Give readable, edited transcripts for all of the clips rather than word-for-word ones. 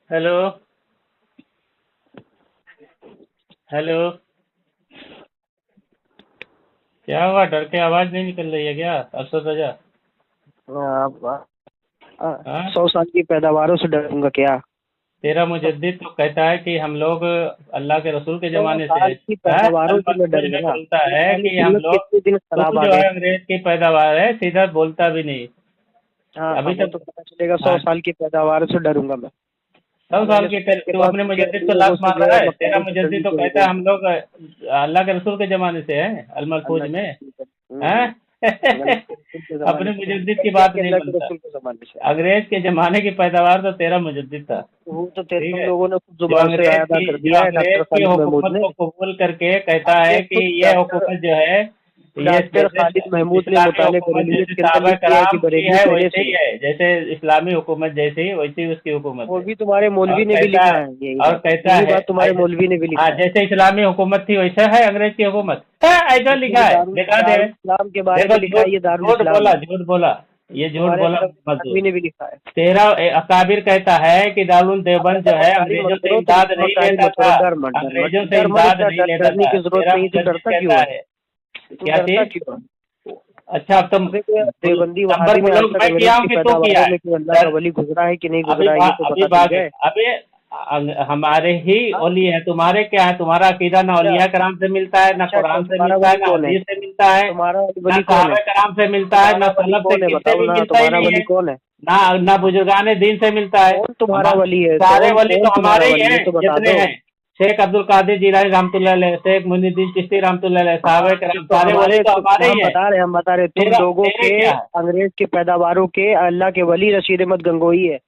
Hello. Hello. क्या हुआ, डर के आवाज नहीं निकल रही है क्या अरशद रजा? आप हाँ, 100 साल की पैदावारों से डरूंगा क्या? तेरा मुजद्दिद तो कहता है कि हम लोग अल्लाह के रसूल के 100 जमाने से साल हैं। की पैदावारों अल से मैं मखफूज में डरूंगा। बोलता ये है साली कि हम सुन्नत लोग, कितने दिन तू खराब आ जो गए। है अंग्रेज की पैदावार है, सीधा बोलता भी नहीं। हाँ, अभी वो तक। तो पता चलेगा। हाँ, 100 साल की पैदावारों से डरूंगा मैं। 100 साल मैंने की सुना इसके तू बाद अपने मुझे मुजद्दिद इन को लोगों लात से मार जो रहा है है। तेरा मक्कारी की मुजद्दिद सब्जी तो चाहिए कहता है गई। हम लोग अल्लाह के रसूल के जमाने से हैं, अल मखफूज अल्लाह के में। रसूल के हैं? रसूल के जमाने अपने से मुजद्दिद की क्या बात कि नहीं अल्लाह के बनता। रसूल के जमाने से। अंग्रेज के जमाने की पैदावार तो तेरा मुजद्दिद था। वो तो ठीक तुम है। लोगों ने खुद जो जुबान से अंग्रेज अदा की कर जो दिया है, डॉक्टर अंग्रेज की खालिद महमूद हुकूमत ने। को कबूल करके कहता आपके है कि खुद ये डॉक्टर हुकूमत जो है, ये डॉक्टर जैसे खालिद महमूद ने इस्लामी मुताले हुकूमत बरेलियत जैसे के अंदर साहबा लिख दिया है कि कराम की बरेली है पहले वैसे से ही ही। है, जैसे इस्लामी हुकूमत जैसी वैसी उसकी हुकूमत वो है। भी तुम्हारे और मौलवी ने भी कहता लिखा है है यही और बात। कहता यही है बात तुम्हारे मौलवी ने भी हाँ, लिखा है। जैसे इस्लामी हुकूमत थी वैसा है अंग्रेज की हुकूमत है, ऐसा इसमें लिखा है, दारुल दिखा दे। दारुल इस्लाम के बारे में देखो, लिखा है, झूठ ये दारुल झूठ इस्लाम बोला, है। झूठ बोला, ये झूठ तुम्हारे बोला तरफ मजदूर। आदमी ने भी लिखा है। तेरा अकाबिर कहता है कि दारुल अब देवबंद जो है मक्कारी मत अंग्रेजों से करो, तुम इमदाद नहीं मक्कारी लेता मत करो। था। डर मत डर मत अंग्रेजों से डर मत इमदाद नहीं लेता डरने था, की जरूरत तेरा नहीं। तू मुजद्दिद डरता क्यों कहता है? है। तू क्या डरता चीज? क्यों है? अच्छा, अब तुम अबे कोई देवबंदी नंबर वहाबी में आज ब्लॉक तक मैं अंग्रेज किया हूँ की कि तू किया पैदावारों है? में कोई अल्लाह का सर, वली गुजरा है कि नहीं अभी गुजरा है, ये तो अभी पता चल भागे जाए। अभी हमारे ही ओली है, तुम्हारे क्या है? तुम्हारा अकीदा ना अच्छा औलिया कराम से मिलता है, ना अच्छा अच्छा, कुरान से तुम्हारा मिलता है, वली ना कौन है? हदीस से मिलता है, तुम्हारा ना वली कौन है? सहाबा कराम से मिलता है, ना तुम्हारा वली सलफ से कौन है? किससे बताओ भी ना, मिलता ही तुम्हारा नहीं वली है। कौन है? ना बुजुर्गाने दीन से मिलता है। कौन तुम्हारा हमारे वली है? सारे कौन वली कौन तो तुम्हारा हमारे ही वली है हैं, तो बता जितने दो। हैं। शेख अब्दुल कादिर जिलानी रहमतुल्लाह अलैह, शेख मुइनुद्दीन चिश्ती रहमतुल्लाह अलैह, साहबा कराम तो सारे वली हमारे तो हमारे ही हैं। हम बता रहे तुम तेरा लोगों तेरे के क्या है? अंग्रेज के पैदावारों के अल्लाह के वली रशीद अहमद गंगोई है।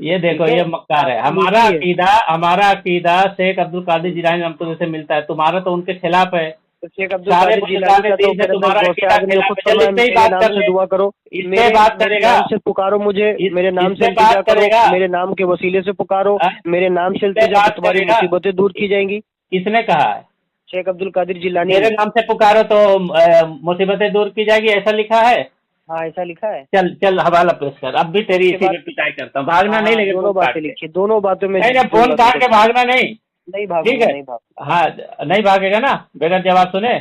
ये ठीक देखो, है, ये मक्कार है। मूसी है। हमारा अकीदा शेख अब्दुल कादिर जिलानी रहमतुल्लाह से मिलता है, तुम्हारा तो उनके खिलाफ है। तो शेख अब्दुल सारे कादिर जिलानी बुजुर्गान का तो दीन से मेरे तुम्हारा गौसे अकीदा आजम ने खिलाफ खुद है। चल, फरमाया, इससे ही मेरे बात नाम कर से ले। दुआ करो। इससे मेरे बात मेरे करेगा। नाम से पुकारो मुझे, मेरे नाम से इससे इल्तिजा बात करो, करेगा। मेरे नाम के वसीले से पुकारो, हाँ? मेरे नाम से इससे इल्तिजा तो बात तुम्हारी करेगा। मुसीबतें दूर की जाएंगी। किसने कहा है? शेख अब्दुल कादिर जिलानी मेरे ने। नाम से पुकारो तो मुसीबतें दूर की जाएगी, ऐसा लिखा है? हाँ, ऐसा लिखा है। चल चल, हवाला पेश कर, अब भी तेरी उसके इसी बाद में पिटाई करता हूँ। भागना हाँ नहीं, हाँ, लेकिन फोन दोनों काट बातें के। लिखी, दोनों बातों में नहीं नहीं, फोन दूंगा काट तुमको। के भागना नहीं। नहीं ठीक भागूंगा, है। नहीं भागूंगा। हाँ, नहीं भागेगा ना बगैर जवाब सुने?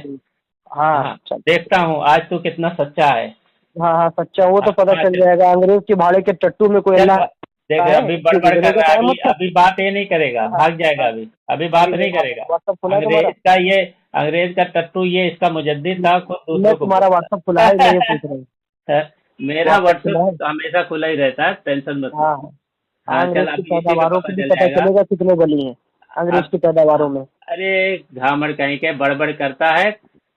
हाँ हाँ, चल। देखता हूँ आज तू कितना सच्चा है। हाँ हाँ, सच्चा वो तो पता हाँ, चल जाएगा। अंग्रेज के भाड़े के टट्टू में कोई चल अल्लाह देख, का है अभी जो बड़बड़ गुजरने कर का रहा है। अभी कयामत का? अभी बात ये नहीं करेगा, हाँ भाग जाएगा। हाँ। अभी बात अभी नहीं करेगा। व्हाट्सअप खुला है तुम्हारा? अंग्रेज का ये अंग्रेज का टट्टू, ये इसका मुजद्दिद था, खुद मैं दूसरों को तुम्हारा बोलता व्हाट्सअप खुला है, मैं ये पूछ रहा हूँ। है। मेरा व्हाट्सअप खुला है? व्हाट्सएप हमेशा खुला ही रहता है, टेंशन मत ले। हाँ हाँ। हाँ चल, अंग्रेज की अभी इसी में पैदावारों पता की भी चल पता जाएगा। चलेगा कितने बली हैं अंग्रेज अब की पैदावारों में। अरे घामड़ कहीं के बड़बड़ करता है।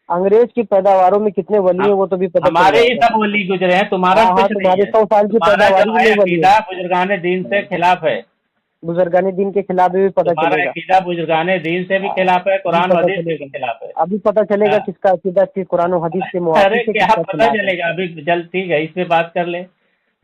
अंग्रेज की पैदावारों में कितने वली हैं वो तो भी पता चल हमारे ही जाएगा। सब वली गुजरे हैं, तुम्हारा हाँ हाँ, कुछ नहीं तुम्हारे है। 100 साल की तुम्हारा जो पैदावारी भी है नहीं वली है। अकीदा बुजुर्गाने दीन से खिलाफ है। बुजुर्गानी दिन के खिलाफ भी पता तुम्हारा चलेगा। अकीदा बुजुर्गाने दीन से भी खिलाफ है, अभी कुरान और पता हदीस से भी चलेगा। खिलाफ है। अभी पता चलेगा हाँ। किसका अकीदा कि कुरान और हदीस के अरे मुआफिक है, क्या किसका पता खिलाफ है। चलेगा अभी? चल ठीक है, इस पे बात कर ले।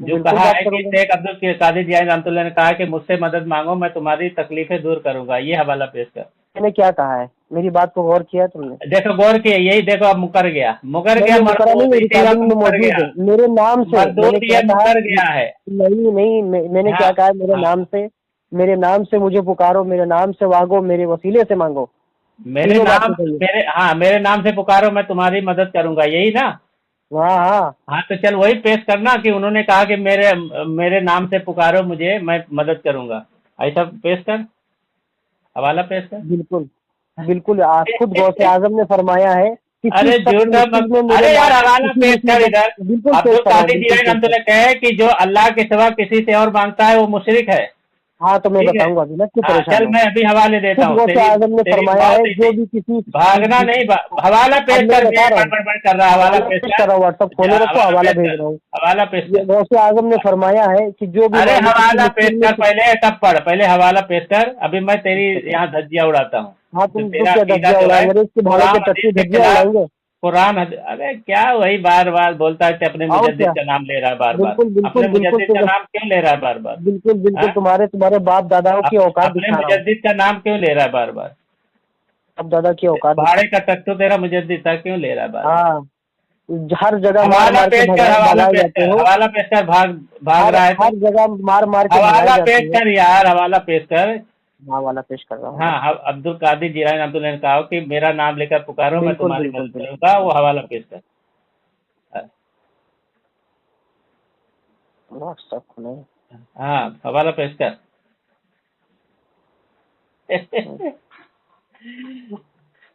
जो बिल्कुल कहा बात है कि करूंगा। शेख अब्दुल कादिर जिलानी रहमतुल्लाह ने कहा कि मुझसे मदद मांगो, मैं तुम्हारी तकलीफें दूर करूंगा, ये हवाला पेश कर। मैंने क्या कहा है? मेरी बात को गौर किया तुमने? देखो, गौर किया, यही देखो, अब मुकर गया नहीं, मुकरा नहीं, मरदूद, मेरी इसी वक्त रिकॉर्डिंग में मुकर मौजूद गया। है। मेरे नाम से मैंने मरदूद क्या ये कहा? मुकर गया है। नहीं नहीं, मैंने हाँ क्या कहा? मेरे हाँ। नाम से, मेरे नाम से मुझे पुकारो, मेरे नाम से मांगो, मेरे वसीले से मांगो। तीनों बातें सही है। मेरे नाम से पुकारो, मैं तुम्हारी मदद करूंगा, यही ना? हाँ हाँ हाँ, तो चल वही पेश करना कि उन्होंने कहा कि मेरे नाम से पुकारो मुझे, मैं मदद करूंगा। ऐसा पेश कर, हवाला पेश कर। बिल्कुल बिल्कुल। खुद गौसे आजम ने फरमाया है कि अरे किस शख्स झूठा मुश्किल मत, में मेरे अरे यार नाम हवाला किसी पेश कर मुसीबत। इधर। बिल्कुल पेश अब्दुल कर रहा हूँ, कादिर बिल्कुल जिलानी पेश कर। रहमतुल्लाह कहे कि जो अल्लाह के सिवा किसी से और मांगता है वो मुशरिक है। हाँ तो मैं ठीक है। बताऊंगा अभी ना, क्यों हाँ परेशान चल, हो। मैं अभी हवाले देता खुद हूँ। गौसे आजम ने तेरी फरमाया मौत है ही जो नहीं। भी किसी भागना नहीं, हवाला पेश अब मैं कर, बता रहा हूँ, बड़बड़ कर रहा, हवाला पेश कर रहा हूँ, व्हाट्सअप खोले रखो, हवाला भेज रहा हूँ। हवाला पेश ये कर। गौसे आजम ने फरमाया है कि जो भी अरे मांगे किसी हवाला पेश मुश्किल में। कर पहले, तब पढ़, पहले हवाला पेश कर। अभी मैं तेरी यहाँ धज्जियाँ उड़ाता हूँ। हाँ, तो तुम तेरा क्या अकीदा धज्जियां जो है उड़ाएंगे? इसके भाड़े कुरान के टट्टू हदीस के धज्जियां खिलाफ। उड़ाएंगे। अरे क्या वही बार बार बोलता है कि अपने और मुजद्दिद क्या? का नाम ले रहा है बार बार। बिल्कुल बिल्कुल अपने बिल्कुल मुजद्दिद का नाम क्यों ले रहा है बार बार? बिल्कुल बिल्कुल हाँ? तुम्हारे बाप दादाओं की औकात अपने दिखा रहा हूँ। मुजद्दिद का नाम क्यों ले रहा है बार बार? बाप दादा की औकात भाड़े का टट्टू तेरा मुजद्दिद था, क्यों ले रहा है बार बार? हाँ, हर जगह मार हवाला मार के पेश कर, हवाला भगाए पेश जाते कर, हो, हवाला पेश कर, भाग रहा है तो हर जगह मार मार के हवाला भगाए जाते पेश हो। कर यार, हवाला पेश कर। हाँ वाला पेश कर रहा हूँ। हाँ, अब्दुल कादिर जिलानी रहमतुल्लाह ने कहा कि मेरा नाम लेकर पुकारो, मैं बिल्कुल तुम्हारी बिल्कुल मदद बिल्कुल। करूंगा, वो हवाला पेश कर। व्हाट्सएप नहीं। हाँ, हवाला पेश कर।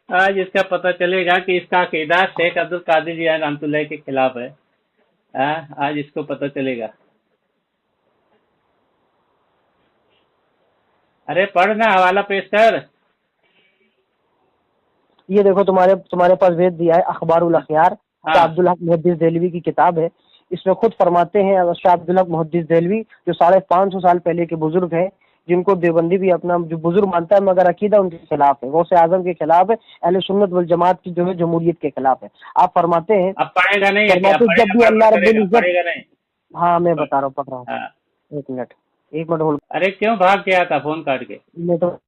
आज इसका पता चलेगा कि इसका अकीदा शेख अब्दुल कादिर जिलानी रहमतुल्लाह के खिलाफ है। आज इसको पता चलेगा। अरे पढ़ ना, हवाला पेश कर। ये देखो तुम्हारे पास भेज दिया है अखबारुल अखयार, शाह हाँ, अब्दुल हक मुहद्दिस देहलवी की किताब है। इसमें खुद फरमाते हैं शाह अब्दुल हक मुहद्दिस देहलवी, जो 550 साल पहले के बुजुर्ग हैं, जिनको देवबंदी भी अपना जो बुजुर्ग मानता है, मगर अकीदा उनके खिलाफ है, गौसे आजम के खिलाफ है, अहले सुन्नत वल जमात की जो है जमहूरियत के खिलाफ है। आप फरमाते हैं, अब पढ़ेगा नहीं है क्या? फरमाते जब भी पढ़ेगा, अल्लाह पढ़ रब्बुल करेगा, इज्जत, पढ़ेगा नहीं। हाँ मैं बता रहा हूँ, पढ़ रहा हूँ, हाँ। एक मिनट होल्ड। अरे क्यों भाग गया था फोन काट के? नेटवर्क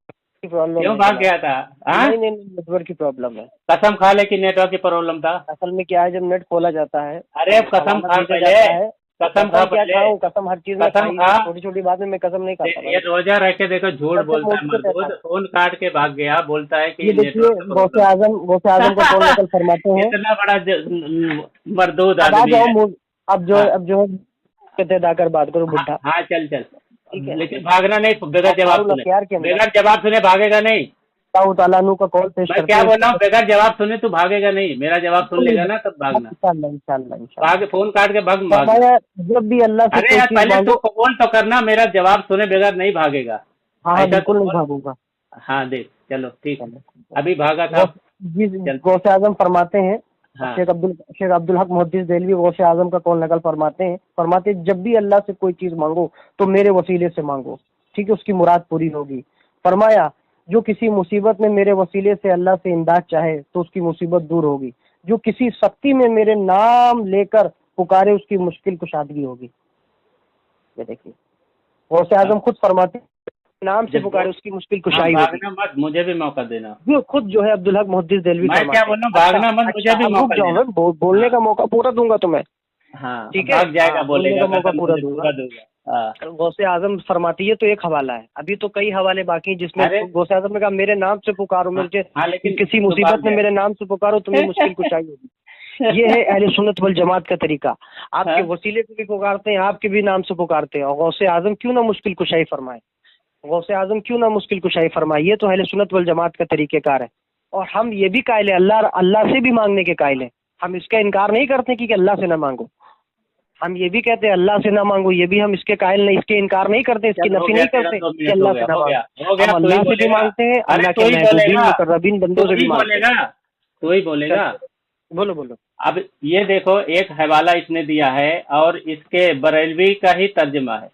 की प्रॉब्लम क्यों है भाग जनाब। गया था? हाँ, नहीं, नेटवर्क की प्रॉब्लम है। कसम खा ले कि नेटवर्क की प्रॉब्लम था। असल में क्या है, जब नेट खोला जाता है, अरे अब कसम खा भेजा पहले, जाता है। कसम खा कसम क्या पहले, खाऊं, कसम हर चीज में कसम खाई, खा। छोटी छोटी बात में मैं कसम नहीं खाता ये भाई। रोजा रह के देखो, झूठ कसम बोलता है मुझ पे कहता मजबूत, है। फोन काट के भाग गया, बोलता है कि ये देखिए नेटवर्क की प्रॉब्लम। गौसे आजम का कौल नकल फरमाते हैं। इतना बड़ा मरदूद अब आ आदमी जाओ है। अब हाँ, जो है कहते दाकर बात करो हाँ, बुढ़ा। हाँ, चल चल, ठीक है, लेकिन भागना नहीं, बगैर जवाब अखबारुल सुने। अखयार के अंदर बगैर जवाब सुने भागेगा नहीं। अल्लाह तआला अन्हु का कौल पेश मैं करते क्या हैं। बोल रहा हूँ, बगैर जवाब सुने तू भागेगा नहीं, मेरा जवाब सुन लेगा ना तब भागना। इंशाअल्लाह इंशाअल्लाह इंशाअल्लाह। भाग, फोन काट के भागना। फरमाया जब भी अल्लाह से अरे कोई यार चीज पहले तू मांगो। कबूल तो करना, मेरा जवाब सुने बगैर नहीं भागेगा। हाँ ऐसा बिल्कुल तो नहीं बोल। भागूंगा। हाँ देख, चलो ठीक, अभी भागा था। चल। गौसे आजम फरमाते हैं, हाँ, शेख अब्दुल हक मुहद्दिस देहलवी गौसे आजम का कौल नकल फरमाते हैं जब भी अल्लाह से कोई चीज मांगो तो मेरे वसीले से मांगो, ठीक है, उसकी मुराद पूरी होगी। फरमाया जो किसी मुसीबत में मेरे वसीले से अल्लाह से इमदाद चाहे तो उसकी मुसीबत दूर होगी, जो किसी सख्ती में मेरे नाम लेकर पुकारे उसकी मुश्किल कुशादगी होगी। ये देखिए गौसे आजम खुद फरमाते नाम से पुकारे उसकी मुश्किल कुशाई होगी। भागना मत, मुझे भी मौका देना। जो खुद जो है अब्दुल हक मुहद्दिस देहलवी मैं क्या बोल रहा हूँ, भागना मत, मुझे भी मौका देना। बोलने का मौका पूरा दूंगा तुम्हें। हाँ, ठीक है, भाग जाएगा, हाँ, बोलेगा बोलने का मौका कसम पूरा तुझे दूंगा। दूंगा। हाँ। गौसे आजम फरमाती है तो एक हवाला है, अभी तो कई हवाले बाकी हैं जिसमें अरे, गौसे आजम ने कहा मेरे नाम से पुकारो, मुझे हाँ, लेकिन किसी तू मुसीबत भाग में मेरे नाम से पुकारो तुम्हें मुश्किल कुशाई होगी। ये है अहले सुन्नत वल जमात का तरीका। आपके हाँ। वसीले से भी पुकारते हैं, आपके भी नाम से पुकारते हैं, और गौसे आजम क्यों ना मुश्किल कुशाई फरमाए, गौसे आजम क्यों ना मुश्किल कुशाई फरमाए। ये तो अहले सुन्नत वल जमात का तरीक़ेकार है। और हम ये भी कायल है, अल्लाह से भी मांगने के कायल है। हम इसका इनकार नहीं करते कि अल्लाह से ना मांगो, हम ये भी कहते हैं अल्लाह से ना मांगो, ये भी हम इसके कायल नहीं, इसके इनकार नहीं करते, इसकी नफी नहीं करते कि अल्लाह से ना मांगो। हम अल्लाह से भी मांगते हैं, अल्लाह के महबूबीन मुकर्रबीन बंदों से भी मांगते हैं। तू ही बोलेगा। बोलो। अब ये देखो, एक हवाला इसने दिया है और इसके बरेलवी का ही तर्जमा है,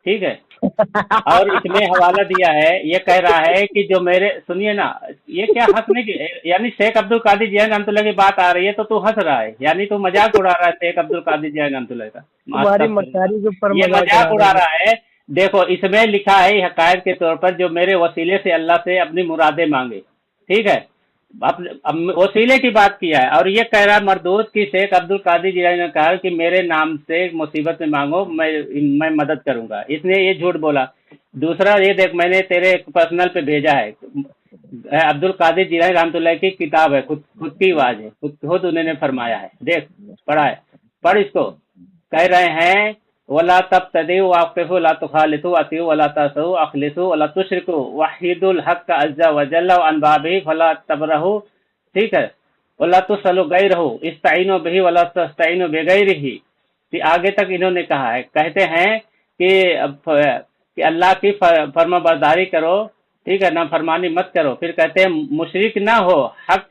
ठीक है। और इसमें हवाला दिया है, ये कह रहा है कि जो मेरे, सुनिए ना, ये क्या हंसने की, यानी शेख अब्दुल कादिर जिलानी रहमतुल्लाह की बात आ रही है तो तू हंस रहा है, यानी तू मजाक उड़ा रहा है शेख अब्दुल कादिर जिलानी रहमतुल्लाह का। तुम्हारी मक्कारी के ऊपर ये मजाक उड़ा रहा है। देखो इसमें लिखा है हकायत के तौर पर, जो मेरे वसीले से अल्लाह से अपनी मुरादें मांगे, ठीक है, वसीले की बात किया है। और ये कह रहा है मरदूद की शेख अब्दुल कादिर जिलानी ने कहा कि मेरे नाम से मुसीबत में मांगो, मैं मदद करूंगा, इसने ये झूठ बोला। दूसरा ये देख, मैंने तेरे पर्सनल पे भेजा है, अब्दुल कादिर जिलानी रहमतुल्लाह की किताब है, खुद की आवाज है, खुद उन्होंने फरमाया है, देख पढ़ा है, पढ़ इसको। कह रहे हैं वला तब तदे वाक़िफ़ु ला तुखालितु अतिउ वला तसउ अखलिसु वला तुशरिकु वहीदुल हक़ अज़्ज़ा व जल्ला अन बाबी फला तबरहु, ठीक है, वला तुसलु गैरहु इस्तईनु बिही वला तस्तईनु बिगैरिही। आगे तक इन्होंने कहा है, कहते हैं कि अल्लाह की फरमाबरदारी करो, ठीक है, ना फरमानी मत करो। फिर कहते हैं मुशरिक ना हो, हक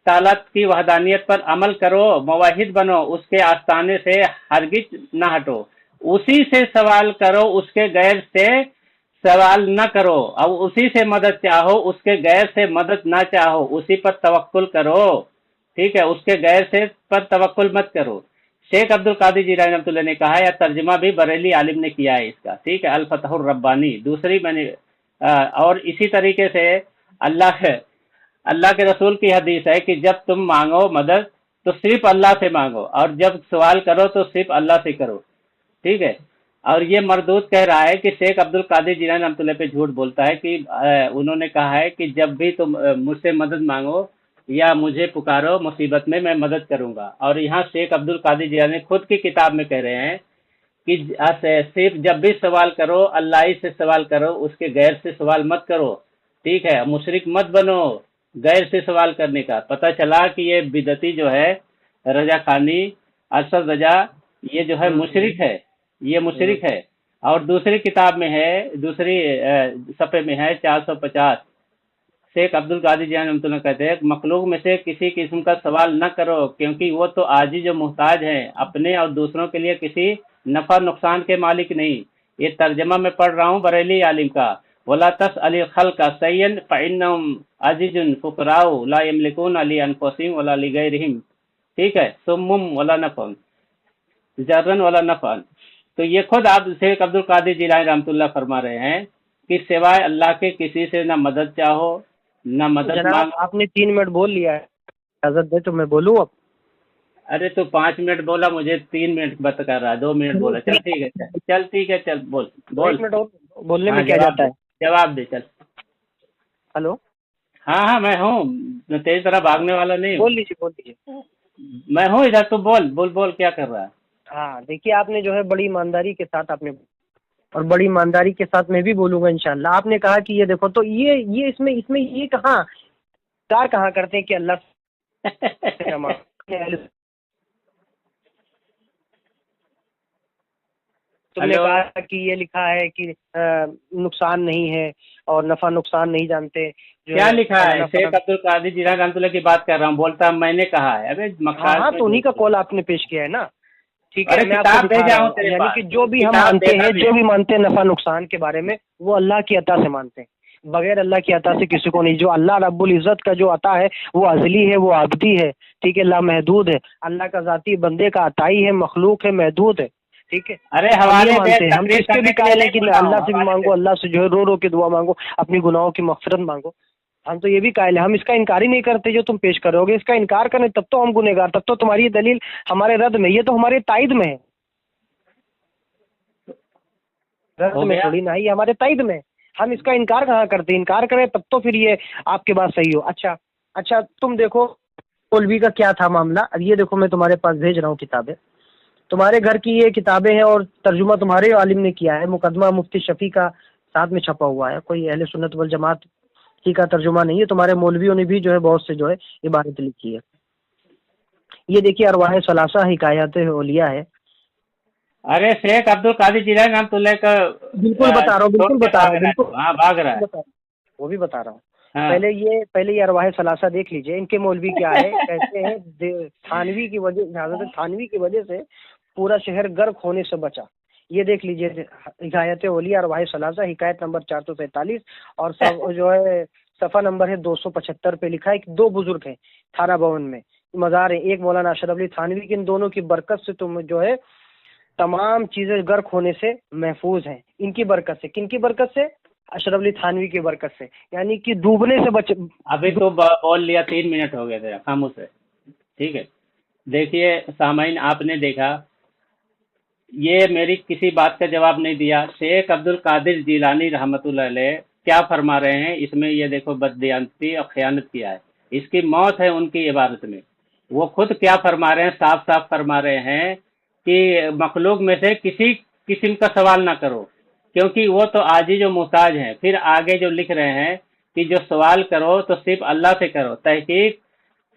तालत की वहदानियत पर अमल करो, मुवाहिद बनो, उसके आस्ताने से हरगिज न हटो, उसी से सवाल करो, उसके गैर से सवाल न करो, अब उसी से मदद चाहो, उसके गैर से मदद ना चाहो, उसी पर तवक्कुल करो, ठीक है, उसके गैर से पर तवक्कुल मत करो। शेख अब्दुल कादिर जिलानी रहमतुल्लाह ने कहा, या तर्जुमा भी बरेली आलिम ने किया है इसका, ठीक है, अल फतहुर रब्बानी। दूसरी मैंने और इसी तरीके से अल्लाह के रसूल की हदीस है कि जब तुम मांगो मदद, तो सिर्फ अल्लाह से मांगो, और जब सवाल करो तो सिर्फ अल्लाह से करो, ठीक है। और ये मरदूद कह रहा है कि शेख अब्दुल कादिर जिलानी रहमतुल्लाह पे झूठ बोलता है कि उन्होंने कहा है कि जब भी तुम मुझसे मदद मांगो या मुझे पुकारो मुसीबत में, मैं मदद करूंगा। और यहाँ शेख अब्दुल कादिर जिलानी खुद की किताब में कह रहे हैं कि सिर्फ जब भी सवाल करो अल्लाह ही से सवाल करो, उसके गैर से सवाल मत करो, ठीक है। मुशरिक मत बनो गैर से सवाल करने का। पता चला कि ये बिदती जो है रजा खानी, असद रजा, ये जो है मुशरिक है, ये मुशरिक है। और दूसरी किताब में है, दूसरी सफ़े में है 450, शेख अब्दुल कादिर जिलानी रहमतुल्लाह कहते हैं मखलूक में से किसी किस्म का सवाल न करो, क्योंकि वो तो आजिज जो मुहताज हैं, अपने और दूसरों के लिए किसी नफा नुकसान के मालिक नहीं। ये तर्जमा मैं पढ़ रहा हूँ बरेली आलिम का। वला तस अली खल का सैयन फ़इन्नहुम अजीजुन फुकराउ ला यमलिकून अली अनफुसिहिम वला लिगैरिहिम, ठीक है। सुम्मुम वला नफ़न जर्रन वाला नफ़न। तो ये खुद आप शेख अब्दुल कादिर जिलानी रहमतुल्लाह फरमा रहे हैं कि सिवाय अल्लाह के किसी से ना मदद चाहो ना मदद जनाब मांगो। आपने 3 मिनट बोल लिया है, इजाजत दे तो मैं बोलूँ अब? अरे तो 5 मिनट बोला, मुझे 3 मिनट बत कर रहा है, 2 मिनट बोला। चल ठीक है, चल ठीक है, चल बोल बोल। 1 मिनट और बोलने हाँ में क्या जाता है? जवाब दे चल। हेलो, हाँ हाँ मैं हूँ, मैं तेरी तरह भागने वाला नहीं हूँ, बोल लीजिए बोल लीजिए। मैं हूँ इधर। तू बोल बोल बोल, क्या कर रहा है? हाँ देखिए, आपने जो है बड़ी ईमानदारी के साथ आपने, और बड़ी ईमानदारी के साथ मैं भी बोलूंगा इंशाल्लाह। आपने कहा कि ये देखो, तो ये इसमें इसमें ये कहाँ करते हैं कि अल्लाह से न मांगो। तुमने हेलो? कहा कि ये लिखा है कि नुकसान नहीं है और नफा नुकसान नहीं जानते। जो क्या लिखा है? फलाना शेख फलाना। अब्दुल कादिर जिलानी रहमतुल्लाह की बात कर रहा हूँ, बोलता मैंने कहा है। अबे हाँ मक्कार हाँ, में तो उन्हीं का कॉल आपने पेश किया है ना, ठीक है। अरे मैं आपको किताब दिखा भेजा रहा हूँ हूँ, तेरे यानी पास, कि जो भी हम किताब मानते देखा हैं, भी जो है। भी मानते हैं नफा नुकसान के बारे में, वो अल्लाह की अता से मानते हैं, बगैर अल्लाह की अता से किसी को नहीं। जो अल्लाह रब्बुल इज्जत का जो अता है वो अजली है, वो आबदी है, ठीक है, लामहदूद है। अल्लाह का ज़ाती बंदे का अताई है, मखलूक है, महदूद है, ठीक है। अरे हम ये हवाले दे, मानते हैं, हम तो तकरीर इसके करने भी के लिए कायल है नहीं कि बोल रहा हूँ, अल्लाह से भी हवाले मांगो, दे। अल्लाह से जो है रो रो के दुआ मांगो, अपनी गुनाहों की मग़फ़िरत मांगो। हम तो ये भी कायल है, हम इसका इनकार ही नहीं करते। जो तुम पेश करोगे इसका इनकार करें तब तो हम गुनहगार, तब तो तुम्हारी ये दलील हमारे रद्द में, ये तो हमारे ताइद में है, रद्द हो में गया? थोड़ी ना, ये हमारे ताइद में। हम इसका इनकार कहाँ करते? इनकार करें तब तो फिर ये आपके बात सही हो। अच्छा अच्छा, तुम देखो मौलवी का क्या था मामला। अब ये देखो, मैं तुम्हारे पास भेज रहा हूँ किताबें, तुम्हारे घर की ये किताबें हैं, और तर्जुमा तुम्हारे आलिम ने किया है। मुकदमा मुफ्ती शफी का साथ में छपा हुआ है, कोई अहले सुन्नत वल जमात की का तर्जुमा नहीं है। तुम्हारे मौलवियों ने भी जो है बहुत से जो है इबारत लिखी है। ये देखिए, अरवाह सलासा हिकायत औलिया है। अरे शेख अब्दुल कादिर जिलानी रहमतुल्लाह का बिल्कुल बता रहा हूँ, छोड़ बिल्कुल के बता रहा भाग हूँ, रहा है बिल्कुल तू। हाँ भाग रहा है। वो भी बता रहा हूँ। हाँ पहले ये अरवाह सलासा देख लीजिए। इनके मौलवी क्या है, कहते हैं थानवी की वजह, हज़रत थानवी की वजह से पूरा शहर गर्क होने से बचा। ये देख लीजिए, हिकायत औलिया अरवाह सलासा, हिकायत नंबर 443, और सब जो है सफ़ा नंबर है 275 पे लिखा है कि 2 बुजुर्ग हैं थाना भवन में, मज़ार है, एक मौलाना अशरफ अली थानवी की। इन दोनों की बरकत से तुम जो है तमाम चीज़ें गर्क होने से महफूज हैं। इनकी बरकत से, किनकी बरकत से? अशरफ अली थानवी की बरकत से, यानी कि डूबने से बच। अभी तो बोल लिया, 3 मिनट हो गए तेरा, खामोश है, ठीक है। देखिए सामाइन, आपने देखा, ये मेरी किसी बात का जवाब नहीं दिया। शेख अब्दुल कादिर जिलानी रहमतुल्लाह अलैह क्या फरमा रहे हैं इसमें? ये देखो, बददियानती और खयानत किया है, इसकी मौत है उनकी इबारत में। वो खुद क्या फरमा रहे हैं, साफ साफ फरमा रहे हैं कि मखलूक में से किसी किस्म का सवाल ना करो, क्योंकि वो तो आजिज जो मुहताज हैं। फिर आगे जो लिख रहे हैं कि जो सवाल करो तो सिर्फ अल्लाह से करो।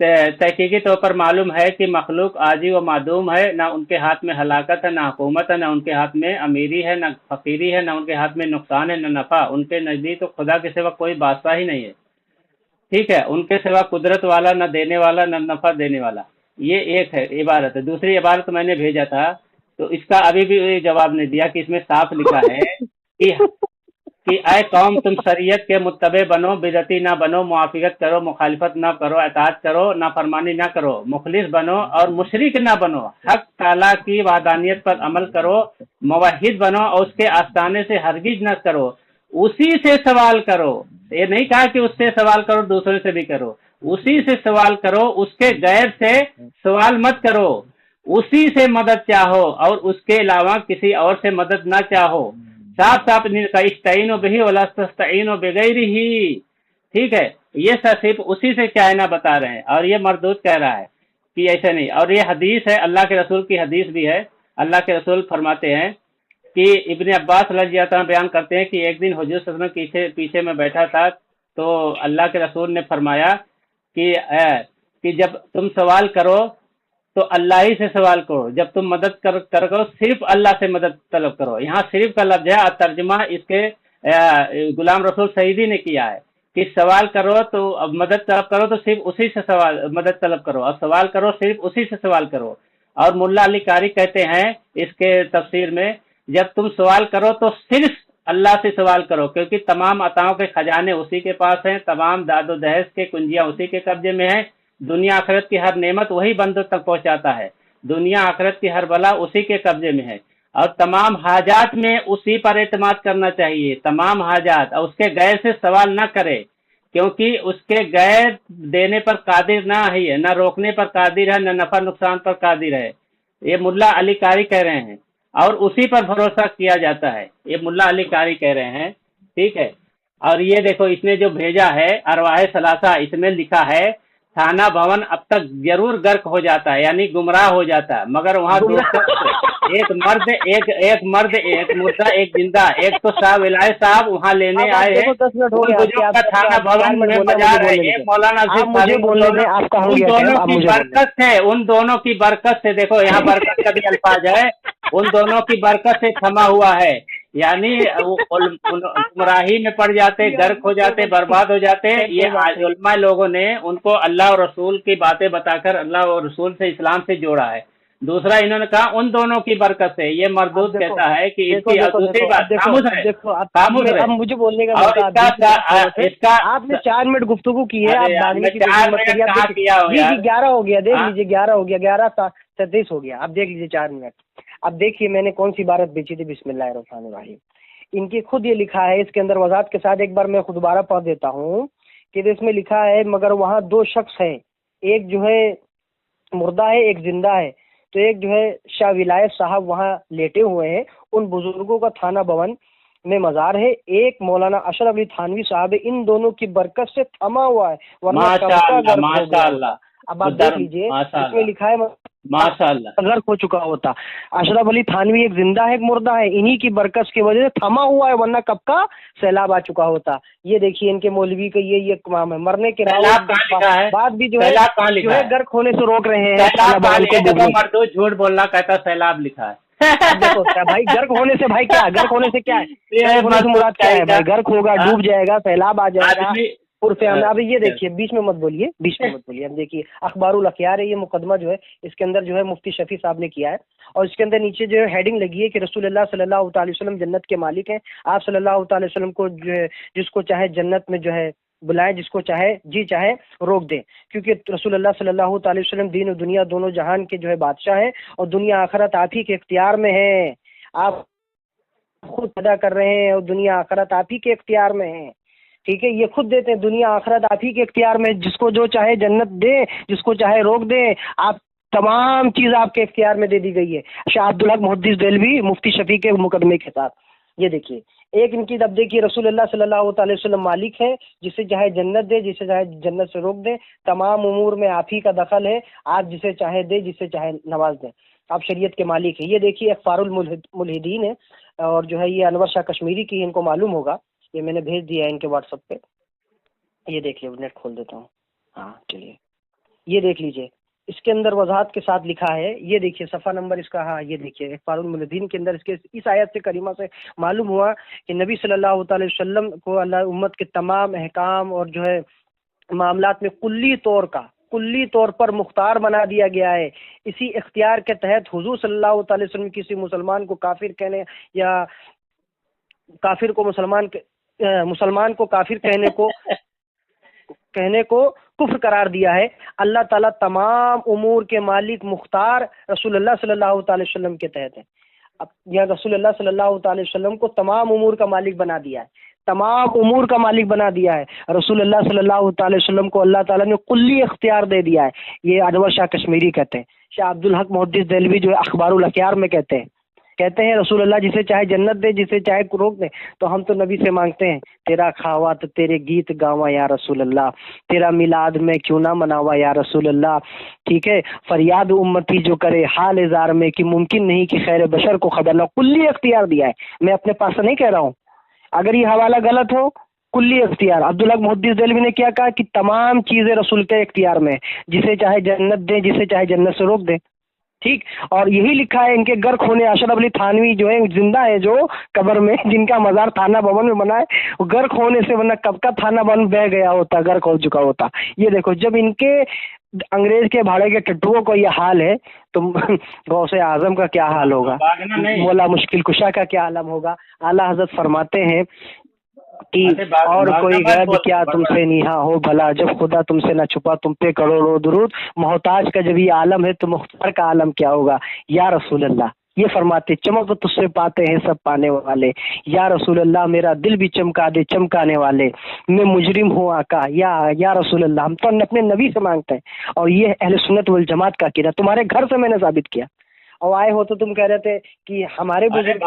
तहकीकी तौर पर मालूम है कि मखलूक आजी व मादूम है, ना उनके हाथ में हलाकत है, ना हुकूमत है, ना उनके हाथ में अमीरी है, ना फकीरी है, ना उनके हाथ में नुकसान है, ना नफ़ा। उनके नज़दीक तो खुदा के सिवा कोई बादशाह ही नहीं है, ठीक है। उनके सिवा कुदरत वाला, न देने वाला, न नफ़ा देने वाला। ये एक है इबारत है। दूसरी इबारत मैंने भेजा था, तो इसका अभी भी जवाब नहीं दिया कि इसमें साफ लिखा है कि ऐ कौम, तुम शरीयत के मुत्तबे बनो, बिदती ना बनो, मुआफ़िकत करो, मुखालिफत ना करो, अताअत करो, नाफरमानी ना करो, मुखलिस बनो और मुशरिक ना बनो, हक ताला की वहदानियत पर अमल करो, मुवहिद बनो और उसके आस्ताने से हरगिज न करो, उसी से सवाल करो। ये नहीं कहा कि उससे सवाल करो, दूसरे से भी करो, उसी से सवाल करो, उसके गैर से सवाल मत करो, उसी से मदद चाहो और उसके अलावा किसी और से मदद ना चाहो। साफ साफ इस्ताईनो बिही वला तस्ताईनो बिगैरिही, ठीक है, ये सिर्फ उसी से कहना बता रहे हैं। और ये मरदूद कह रहा है कि ऐसा नहीं। और ये हदीस है, अल्लाह के रसूल की हदीस भी है। अल्लाह के रसूल फरमाते हैं कि इब्ने अब्बास रज़ियल्लाहु अन्हु बयान करते हैं कि एक दिन हुजूर सल्लल्लाहु अलैहि वसल्लम के पीछे में बैठा था, तो अल्लाह के रसूल ने फरमाया कि जब तुम सवाल करो तो अल्लाह ही से सवाल करो, जब तुम मदद करो सिर्फ अल्लाह से मदद तलब करो। यहाँ सिर्फ का लफ्ज है, तर्जुमा इसके गुलाम रसूल सईदी ने किया है कि सवाल करो तो अब मदद तलब करो तो सिर्फ उसी से सवाल मदद तलब करो, और सवाल करो सिर्फ उसी से सवाल करो। और मुल्ला अली कारी कहते हैं इसके तफसीर में, जब तुम सवाल करो तो सिर्फ अल्लाह से सवाल करो, क्योंकि तमाम अताओं के खजाने उसी के पास हैं, तमाम दादो दहेज के कुंजियां उसी के कब्जे में हैं, दुनिया आखिरत की हर नेमत वही बंदों तक पहुंचाता है, दुनिया आखिरत की हर बला उसी के कब्जे में है, और तमाम हाजात में उसी पर एतमाद करना चाहिए, तमाम हाजात, और उसके गैर से सवाल ना करे, क्योंकि उसके गैर देने पर कादिर ना है, न रोकने पर कादिर है, न नफा नुकसान पर कादिर है। ये मुल्ला अली कारी कह रहे हैं, और उसी पर भरोसा किया जाता है, ये मुल्ला अली कारी कह रहे हैं, ठीक है। और ये देखो इसने जो भेजा है अरवाह सलासा, इसमें लिखा है थाना भवन अब तक जरूर गर्क हो जाता है, यानी गुमराह हो जाता है, मगर वहाँ दो शख्स, एक मर्द एक मुर्दा एक जिंदा, एक तो शाह विलाय साहब वहाँ लेने आए हैं, का थाना भवन में बजा रहे हैं, मौलाना उन दोनों की बरकत है, उन दोनों की बरकत से, देखो यहाँ बरकत का भी अल्फाज है, उन दोनों की बरकत से थमा हुआ है, यानी गुमराही में पड़ जाते, गर्क हो जाते, बर्बाद हो जाते। ये उलमा लोगों ने उनको अल्लाह और रसूल की बातें बताकर अल्लाह और रसूल से, इस्लाम से जोड़ा है। दूसरा इन्होंने कहा उन दोनों की बरकत से, ये मरदूद कहता है कि इसकी दूसरी बात खामोश है। मुझे बोलने का इसका आपने 4 मिनट गुफ्तगू की है, आप 11 हो गया, देख लीजिए 11 हो गया, 11:37 हो गया, आप देख लीजिए 4 मिनट। अब देखिए मैंने कौन सी इबारत बेची थी, बिस्मिल्लाहिर्रहमानिर्रहीम। इनकी खुद ये लिखा है, इसके अंदर वजाहत के साथ एक बार मैं खुद दोबारा पढ़ देता हूँ कि इसमें लिखा है, मगर वहाँ 2 शख्स हैं, एक जो है मुर्दा है, एक जिंदा है। तो एक जो है शाह विलायत साहब वहाँ लेटे हुए हैं, उन बुजुर्गों का थाना भवन में मज़ार है, एक मौलाना अशरफ अली थानवी साहब है, इन दोनों की बरकत से थमा हुआ है, वरना माशाअल्लाह। अब आप देख लीजिए इसमें लिखा है माशाअल्लाह गर्क हो चुका होता। अशरफ अली थानवी एक जिंदा है, एक मुर्दा है, इन्हीं की बरकत की वजह से थमा हुआ है, वरना कब का सैलाब आ चुका होता। ये देखिए इनके मौलवी का ये काम है, मरने के बाद भी जो है गर्क होने से रोक रहे हैं। मर्दूद झूठ बोलना कहता सैलाब लिखा है। देखो भाई गर्क होने से भाई क्या, गर्क होने से क्या है, मुराद क्या है भाई, गर्क होगा, डूब जाएगा, सैलाब आ जाएगा। अब ये देखिए बीच में मत बोलिए, अब देखिए अखबारुल अखयार है, ये मुकदमा जो है इसके अंदर जो है मुफ्ती शफी साहब ने किया है, और इसके अंदर नीचे जो है हेडिंग लगी है कि रसूलुल्लाह सल्लल्लाहु अलैहि वसल्लम जन्नत के मालिक हैं। आप सल्लल्लाहु अलैहि वसल्लम को जो है जिसको चाहे जन्नत में जो है बुलाएं, जिसको चाहे जी चाहे रोक दें, क्योंकि रसूलुल्लाह सल्लल्लाहु अलैहि वसल्लम दीन और दुनिया दोनों जहान के जो है बादशाह हैं, और दुनिया आखिरत आप ही के इख्तियार में है, आप खुद पैदा कर रहे हैं और दुनिया आखिरत आप ही के इख्तियार में है। ठीक है, ये खुद देते हैं, दुनिया आखिरत आप ही के इख्तियार में, जिसको जो चाहे जन्नत दे, जिसको चाहे रोक दे, आप तमाम चीज आपके इख्तियार में दे दी गई है। शाह अब्दुल हक मुहद्दिस देलवी मुफ्ती शफी के मुकदमे के साथ ये देखिए एक इनकी, अब देखिए रसूलुल्लाह सल्लल्लाहु अलैहि वसल्लम मालिक है, जिसे चाहे जन्नत दे, जिसे चाहे जन्नत से रोक दे, तमाम उमूर में आप ही का दखल है, आप जिसे चाहे दे, जिसे चाहे नवाज दें, आप शरीयत के मालिक है। ये देखिए अखबारुल मुल्हिदीन है, और जो है ये अनवर शाह कश्मीरी की, इनको मालूम होगा, ये मैंने भेज दिया है इनके व्हाट्सएप पे, ये देख लीजिए, नेट खोल देता हूँ, हाँ चलिए ये देख लीजिए, इसके अंदर वजाहत के साथ लिखा है, ये देखिए सफ़ा नंबर इसका, हाँ ये देखिए अखबारुल मुल्हिदीन के अंदर इसके इस आयत से करीमा से मालूम हुआ कि नबी सल्लल्लाहु अलैहि वसल्लम को अल्लाह उम्मत के तमाम अहकाम और जो है मामलात में कुल्ली तौर पर मुख्तार बना दिया गया है। इसी इख्तियार के तहत हुजूर सल्लल्लाहु अलैहि वसल्लम किसी मुसलमान को काफिर कहने या काफिर को मुसलमान को काफिर कहने को कुफ्र करार दिया है। अल्लाह ताला तमाम उमूर के मालिक मुख्तार रसूलुल्लाह सल्लल्लाहु अलैहि वसल्लम के तहत है। اب یہ رسول اللہ صلی اللہ تعالی وسلم کو تمام امور کا مالک بنا دیا ہے، تمام امور کا مالک بنا دیا ہے۔ رسول اللہ صلی اللہ تعالی وسلم کو اللہ تعالیٰ نے کلی اختیار دے دیا ہے۔ یہ انور شاہ کشمیری کہتے ہیں، شاہ عبد الحق محدث دہلوی جو ہے اخبار الاخیار میں کہتے ہیں رسول اللہ جسے چاہے جنت دے، جسے چاہے روک دے، تو ہم تو نبی سے مانگتے ہیں تیرا کھاوا تو تیرے گیت گاوا یا رسول اللہ، تیرا میلاد میں کیوں نہ مناوا یا رسول اللہ، ٹھیک ہے، فریاد امتی جو کرے حال اظہار میں کہ ممکن نہیں کہ خیر بشر کو خبر نہ، کلی اختیار دیا ہے۔ میں اپنے پاس سے نہیں کہہ رہا ہوں، اگر یہ حوالہ غلط ہو، کلی اختیار۔ عبدالحق محدث دہلوی نے کیا کہا کہ تمام چیزیں رسول کے اختیار میں، جسے چاہے جنت دے، جسے چاہے جنت سے روک دے، ٹھیک۔ اور یہی لکھا ہے ان کے گرک ہونے، اشرف علی تھانوی جو ہے زندہ ہے، جو قبر میں، جن کا مزار تھانہ بھون میں بنا ہے، وہ گرک ہونے سے، ورنہ کب کا تھانہ بھون بہ گیا ہوتا، گرک ہو چکا ہوتا۔ یہ دیکھو، جب ان کے انگریز کے بھاڑے کے ٹٹوؤں کو یہ حال ہے تو غوث اعظم کا کیا حال ہوگا، مولا مشکل کشا کا کیا عالم ہوگا۔ اعلیٰ حضرت فرماتے ہیں کہ اور کوئی غیب کیا تم سے نیہا ہو بھلا، جب خدا تم سے نہ چھپا تم پہ کروڑوں درود، محتاج کا جب یہ عالم ہے تو مختار کا عالم کیا ہوگا یا رسول اللہ۔ یہ فرماتے چمک تجھ سے پاتے ہیں سب پانے والے، یا رسول اللہ میرا دل بھی چمکا دے چمکانے والے، میں مجرم ہوں آقا یا رسول اللہ۔ ہم تو اپنے نبی سے مانگتے ہیں، اور یہ اہل سنت والجماعت کا عقیدہ تمہارے گھر سے میں نے ثابت کیا۔ اور آئے ہو تو تم کہہ رہے تھے کہ ہمارے بزرگ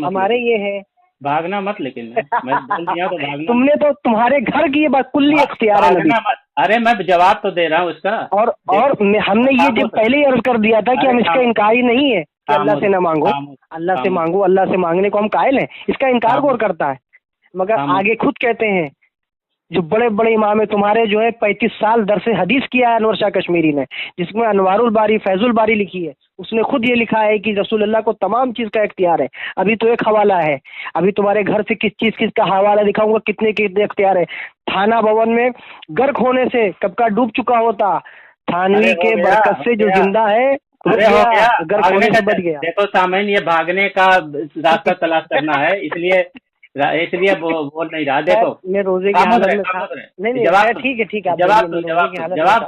ہمارے یہ ہیں، بھاگنا مت، لیکن میں بول دیا تو بھاگنا۔ تم نے تو تمہارے گھر کی یہ بات کلی اختیار ہے نبی۔ ارے میں جواب تو دے رہا ہوں اس کا، اور ہم نے یہ جب پہلے ہی عرض کر دیا تھا کہ ہم اس کا انکار ہی نہیں ہے کہ اللہ سے نہ مانگو، اللہ سے مانگو، اللہ سے مانگنے کو ہم قائل ہیں، اس کا انکار کون کرتا ہے؟ مگر آگے خود کہتے ہیں جو بڑے بڑے امام تمہارے جو ہے 35 سال درس حدیث کیا ہے انور شاہ کشمیری نے، جس میں انوار الباری فیض الباری لکھی ہے، اس نے خود یہ لکھا ہے کہ رسول اللہ کو تمام چیز کا اختیار ہے۔ ابھی تو ایک حوالہ ہے، ابھی تمہارے گھر سے کس کا حوالہ دکھاؤں گا، کتنے اختیار ہے۔ تھانہ بھون میں گرک ہونے سے کب کا ڈوب چکا ہوتا، تھانوی کے برکت سے جو زندہ ہے گرک ہونے سے بچ گیا۔ دیکھو سامعین، یہ بھاگنے کا راستہ تلاش کرنا ہے، اس لیے بول نہیں رہا۔ دیکھو میں روزے کی حالت میں ٹھیک ہے جواب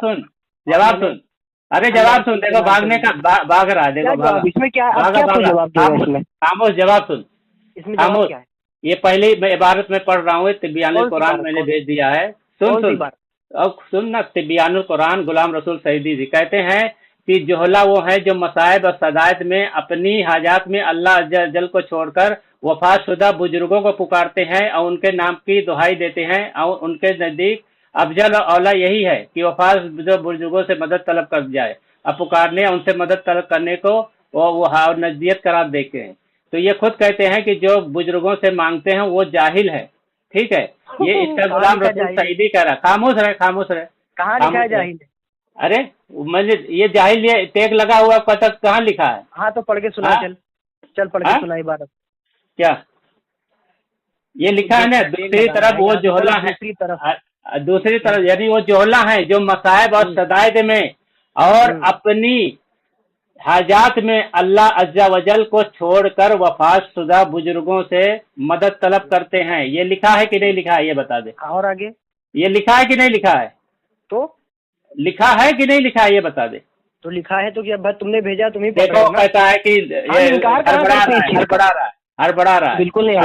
سن، ارے جواب سن، دیکھو بھاگنے کا بھاگ رہا ہے، دیکھو اس میں کیا جواب خاموش، جواب سن، خاموش۔ یہ پہلی میں عبارت میں پڑھ رہا ہوں، طبیان القرآن میں نے بھیج دیا ہے، سن نا، طبیان القرآن غلام رسول سعیدی جی کہتے ہیں کہ جوہلا وہ ہے جو مصائب اور شدائد میں اپنی حاجات میں اللہ عز و جل کو چھوڑ کر وفات شدہ بزرگوں کو پکارتے ہیں اور ان کے نام کی دہائی دیتے ہیں، اور ان کے نزدیک افضل اور اولا یہی ہے کہ وفات شدہ بزرگوں سے مدد طلب کر جائے، اور پکارنے ان سے مدد طلب کرنے کو وہ نزدیت قرار دیتے ہیں۔ تو یہ خود کہتے ہیں کہ جو بزرگوں سے مانگتے ہیں وہ جاہل ہے، ٹھیک ہے، یہ اس کا غلام رسول سعیدی کہہ رہا۔ خاموش رہے کہاں لکھا ہے جاہل؟ ارے یہ جاہل، یہ ٹیگ لگا ہوا پتہ کہاں لکھا ہے؟ ہاں تو پڑھ کے سنا، چل پڑھ کے سنا عبارت۔ کیا یہ لکھا ہے نا؟ دوسری طرف وہ جوہلا ہے، دوسری طرف یعنی وہ جوہلا ہے جو مصائب اور شدائد میں اور اپنی حاجات میں اللہ عز و جل کو چھوڑ کر وفات شدہ بزرگوں سے مدد طلب کرتے ہیں۔ یہ لکھا ہے کہ نہیں لکھا ہے یہ بتا دے۔ اور آگے یہ لکھا ہے کہ نہیں لکھا ہے؟ تو لکھا ہے کہ نہیں لکھا ہے یہ بتا دے۔ تو لکھا ہے تو کیا بھائی تم نے بھیجا، تمہیں دیکھو کہتا ہے کہ ہڑبڑا رہا ہے، بالکل نہیں،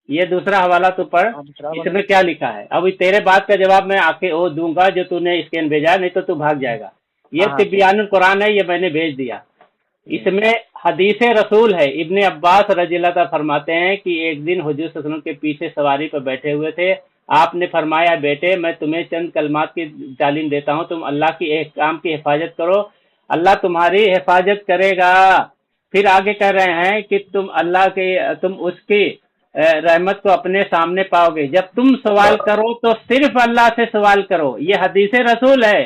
یہ دوسرا حوالہ تو پڑھ، اس میں کیا لکھا ہے۔ اب تیرے بات کا جواب میں آ کے وہ دوں گا جو تو نے اسکین بھیجا، نہیں تو بھاگ جائے گا۔ یہ طبیان القرآن ہے، یہ میں نے بھیج دیا، اس میں حدیث رسول ہے۔ ابن عباس رضی اللہ تعالیٰ فرماتے ہیں کہ ایک دن حضور صلی اللہ علیہ وسلم کے پیچھے سواری پر بیٹھے ہوئے تھے، آپ نے فرمایا بیٹے میں تمہیں چند کلمات کی تعلیم دیتا ہوں، تم اللہ کی احکام کی حفاظت کرو، اللہ تمہاری حفاظت کرے گا۔ پھر آگے کہہ رہے ہیں کہ تم اس کی رحمت کو اپنے سامنے پاؤ گے، جب تم سوال کرو تو صرف اللہ سے سوال کرو، یہ حدیث رسول ہے،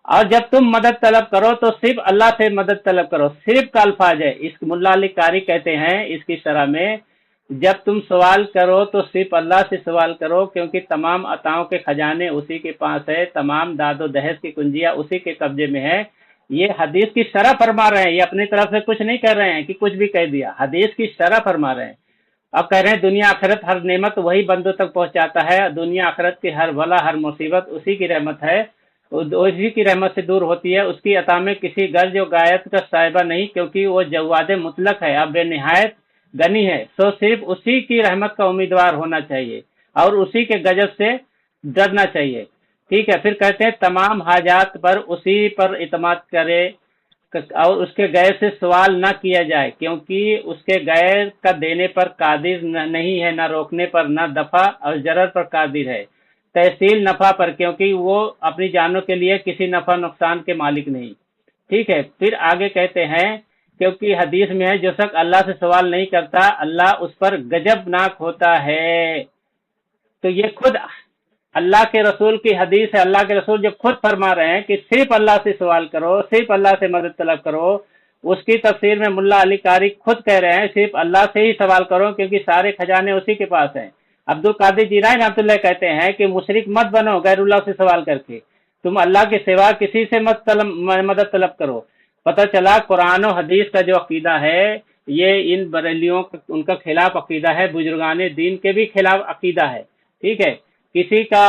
اور جب تم مدد طلب کرو تو صرف اللہ سے مدد طلب کرو، صرف کا الفاظ ہے۔ اس ملا علی قاری کہتے ہیں اس کی شرح میں، جب تم سوال کرو تو صرف اللہ سے سوال کرو، کیونکہ تمام عطاؤں کے خزانے اسی کے پاس ہے، تمام داد و دہیز کی کنجیاں اسی کے قبضے میں ہے۔ یہ حدیث کی شرح فرما رہے ہیں، یہ اپنی طرف سے کچھ نہیں کر رہے ہیں کہ کچھ بھی کہہ دیا، حدیث کی شرح فرما رہے ہیں۔ اب کہہ رہے ہیں دنیا آخرت ہر نعمت وہی بندوں تک پہنچاتا ہے، دنیا آخرت کی ہر بلا ہر مصیبت اسی کی رحمت ہے، उसी की रहमत से दूर होती है। उसकी अता में किसी गर्ज व गायत का साहिबा नहीं, क्योंकि वो जवाद मुतलक है, अब बेनिहायत गनी है। तो सिर्फ उसी की रहमत का उम्मीदवार होना चाहिए और उसी के गजब से डरना चाहिए। ठीक है, फिर कहते हैं तमाम हाजात पर उसी पर इतमाद करे और उसके गैर से सवाल न किया जाए, क्योंकि उसके गैर का देने पर कादिर नहीं है, न रोकने पर, न दफा और जरर पर कादिर है, तहसील नफा पर, क्योंकि वो अपनी जानों के लिए किसी नफा नुकसान के मालिक नहीं। ठीक है, फिर आगे कहते हैं क्योंकि हदीस में है जो शख्स अल्लाह से सवाल नहीं करता अल्लाह उस पर गजबनाक होता है। तो ये खुद अल्लाह के रसूल की हदीस है। अल्लाह के रसूल जब खुद फरमा रहे हैं कि सिर्फ अल्लाह से सवाल करो, सिर्फ अल्लाह से मदद तलब करो, उसकी तफसीर में मुल्ला अली कारी खुद कह रहे हैं सिर्फ अल्लाह से ही सवाल करो, क्योंकि सारे खजाने उसी के पास हैं। अब्दुल कादिर जीलानी रहमतुल्लाह कहते हैं कि मुशरिक मत बनो गैरुल्लाह से सवाल करके, तुम अल्लाह के सिवा किसी से मदद तलब करो। पता चला कुरान और हदीस का जो अकीदा है ये इन बरेलियों का उनका खिलाफ अकीदा है, बुजुर्गान दीन के भी खिलाफ अकीदा है। ठीक है, किसी का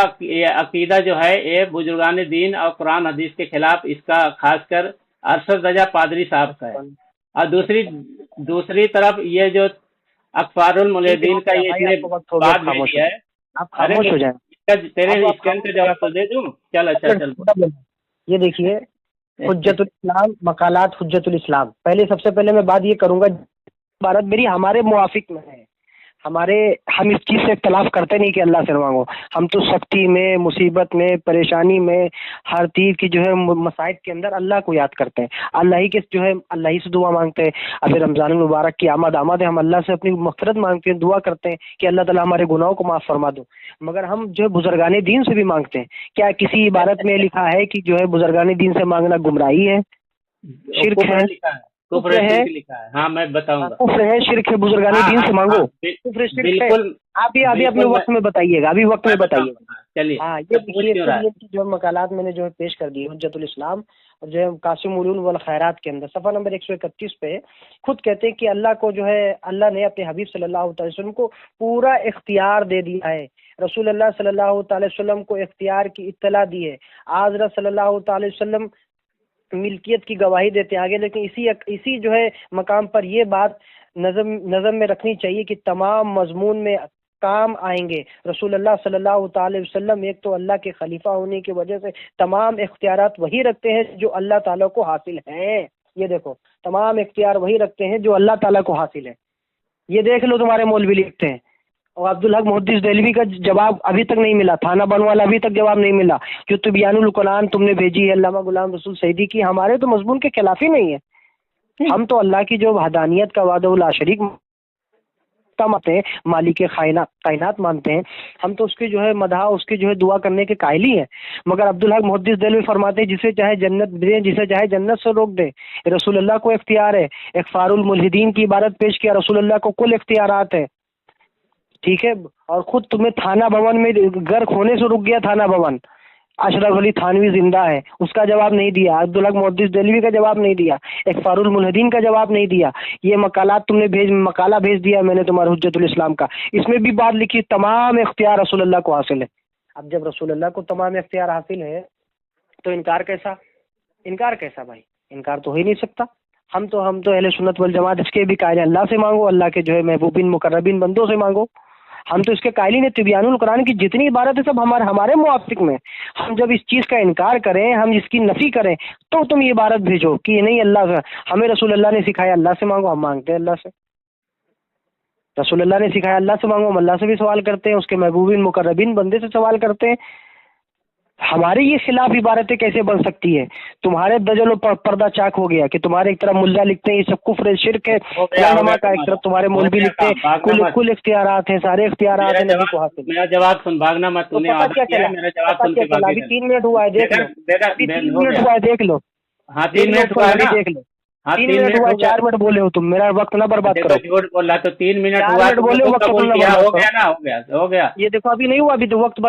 अकीदा जो है ये बुजुर्गान दीन और कुरान हदीस के खिलाफ, इसका खासकर अरशद रजा पादरी साहब का है। और दूसरी तरफ ये जो अखबारुल मुल्हिदीन का ये इसने बात भेजी है। आप खामोश हो जाए। तेरे स्कैन का जवाब तो दे दूं? चल अच्छा चल। ये देखिए हुज्जतुल इस्लाम मकालात हुज्जतुल इस्लाम। पहले सबसे पहले मैं बात ये करूंगा, भारत मेरी हमारे मुआफिक में है, हम इस चीज़ से इख्तलाफ करते नहीं कि अल्लाह से मांगो। हम तो सख्ती में, मुसीबत में, परेशानी में, हर चीज़ की जो है मसाइब के अंदर अल्लाह को याद करते हैं, अल्लाह ही के जो है अल्लाह ही से दुआ मांगते हैं। अभी रमज़ान मुबारक की आमद है, हम अल्लाह से अपनी मग़फ़िरत मांगते हैं, दुआ करते हैं कि अल्लाह ताला हमारे गुनाहों को माफ़ फरमा दो। मगर हम जो है बुजुर्गाने दीन से भी मांगते हैं। क्या किसी इबारत में लिखा है कि जो है बुजुर्गाने दीन से मांगना गुमराही है, शिर्क है? कुफ्र है, लिखा है। हाँ मैं बताऊंगा, कुफ्र है, शिर्क है, बुजुर्गानी दीन से मांगो, कुफ्र शिर्क है। बिल्कुल। आप ही अभी अपने वक्त में बताइएगा, अभी वक्त में बताइएगा। चलिए हाँ ये देखिए जो मकालात मैंने जो है पेश कर दिए हुज्जतुल इस्लाम और जो है कासिम उलूम वल खैरात के अंदर सफ़ा नंबर 131 पे खुद कहते हैं कि अल्लाह को जो है अल्लाह ने अपने हबीब सल्लल्लाहु अलैहि वसल्लम को पूरा इख्तियार दे दिया है। रसूल अल्लाह सल्लल्लाहु अलैहि वसल्लम को इख्तियार की इत्तला दी है। हज़रत सल्लल्लाहु अलैहि वसल्लम मिल्कियत की गवाही देते आगे, लेकिन इसी जो है मकाम पर ये बात नज़म में रखनी चाहिए कि तमाम मजमून में काम आएंगे। रसूल अल्लाह सल्लल्लाहु अलैहि वसल्लम एक तो अल्लाह के खलीफा होने की वजह से तमाम इख्तियारात वही रखते हैं जो अल्लाह ताला को हासिल हैं। ये देखो तमाम इख्तियार वही रखते हैं जो अल्लाह ताला को हासिल है। ये देख लो तुम्हारे मौलवी लिखते हैं। और अब्दुल हक मुहद्दिस देलवी का जवाब अभी तक नहीं मिला, थाना बनवाला अभी तक जवाब नहीं मिला। जो तिबियानुल कुरान तुमने भेजी है अल्लामा गुलाम रसूल सईदी की, हमारे तो मजमून के खिलाफ ही नहीं है। हम तो अल्लाह की जो वहदानियत का वादा ला शरीक मानते हैं, मालिक कायनात मानते हैं, हम तो उसकी जो है मदहा, उसकी जो है दुआ करने के कायल ही हैं। मगर अब्दुल हक मुहद्दिस देलवी फरमाते हैं जिसे चाहे जन्नत दे, जिसे चाहे जन्नत से रोक दे। रसूल अल्लाह को इख्तियार है। इख्तियारुल मुल्हिदीन की इबारत पेश किया, रसूल अल्लाह को कुल इख्तियारात है। ठीक है, और खुद तुम्हें थाना भवन में गर्क होने से रुक गया थाना भवन। अशरफ अली थानवी जिंदा है, उसका जवाब नहीं दिया। अब्दुल हक मुहद्दिस देलवी का जवाब नहीं दिया। इख्तियारुल मुल्हिदीन का जवाब नहीं दिया। ये मकालात तुमने मकाला भेज दिया मैंने तुम्हारे हुज्जतुल इस्लाम का, इसमें भी बात लिखी तमाम इख्तियार रसूल अल्लाह को हासिल है। अब जब रसूल अल्लाह को तमाम इख्तियार हासिल है तो इनकार कैसा भाई? इनकार तो हो ही नहीं सकता। हम तो अहले सुन्नत वल जमात इसके भी कायल हैं, अल्लाह से मांगो, अल्लाह के जो है महबूबिन मुकर्रबीन बंदों से मांगो। हम तो इसके कायलीन है। तिबियानुल कुरान की जितनी इबारत है सब हमारे मुआफिक में। हम जब इस चीज़ का इनकार करें, हम इसकी नफी करें, तो तुम ये इबारत भेजो कि नहीं अल्लाह से, हमें रसूल अल्लाह ने सिखाया अल्लाह से मांगो, हम मांगते हैं अल्लाह से। रसूल अल्लाह ने सिखाया अल्लाह से मांगो, हम अल्लाह से भी सवाल करते हैं, उसके महबूबिन मुकर्रबीन बंदे से सवाल करते हैं। हमारे ये खिलाफ इबारतें कैसे बन सकती है? तुम्हारे दजलो पर्दा चाक हो गया कि तुम्हारे एक तरफ मुल्ला लिखते हैं ये सब कुफ्र शिर्क है, का एक तरफ तुम्हारे मौलवी लिखते हैं कुल इख्तियारात हैं, सारे इख्तियारात हैं नबी को हासिल। मेरा जवाब सुन, भागना मत। तूने क्या चला? मेरा जवाब सुन के अभी 3 मिनट हुआ है, देख लो। 3 मिनट हुआ है, देख लो। हाँ 3 मिनट हुआ है, देख लो। 3 मिनट हुआ, 4 मिनट बोले हो तुम, मेरा वक्त ना बर्बाद करो। झूठ बोला तो 3 मिनट हुआ, बोले वक्त हो गया ना, हो गया। ये देखो अभी नहीं हुआ, अभी तो वक्त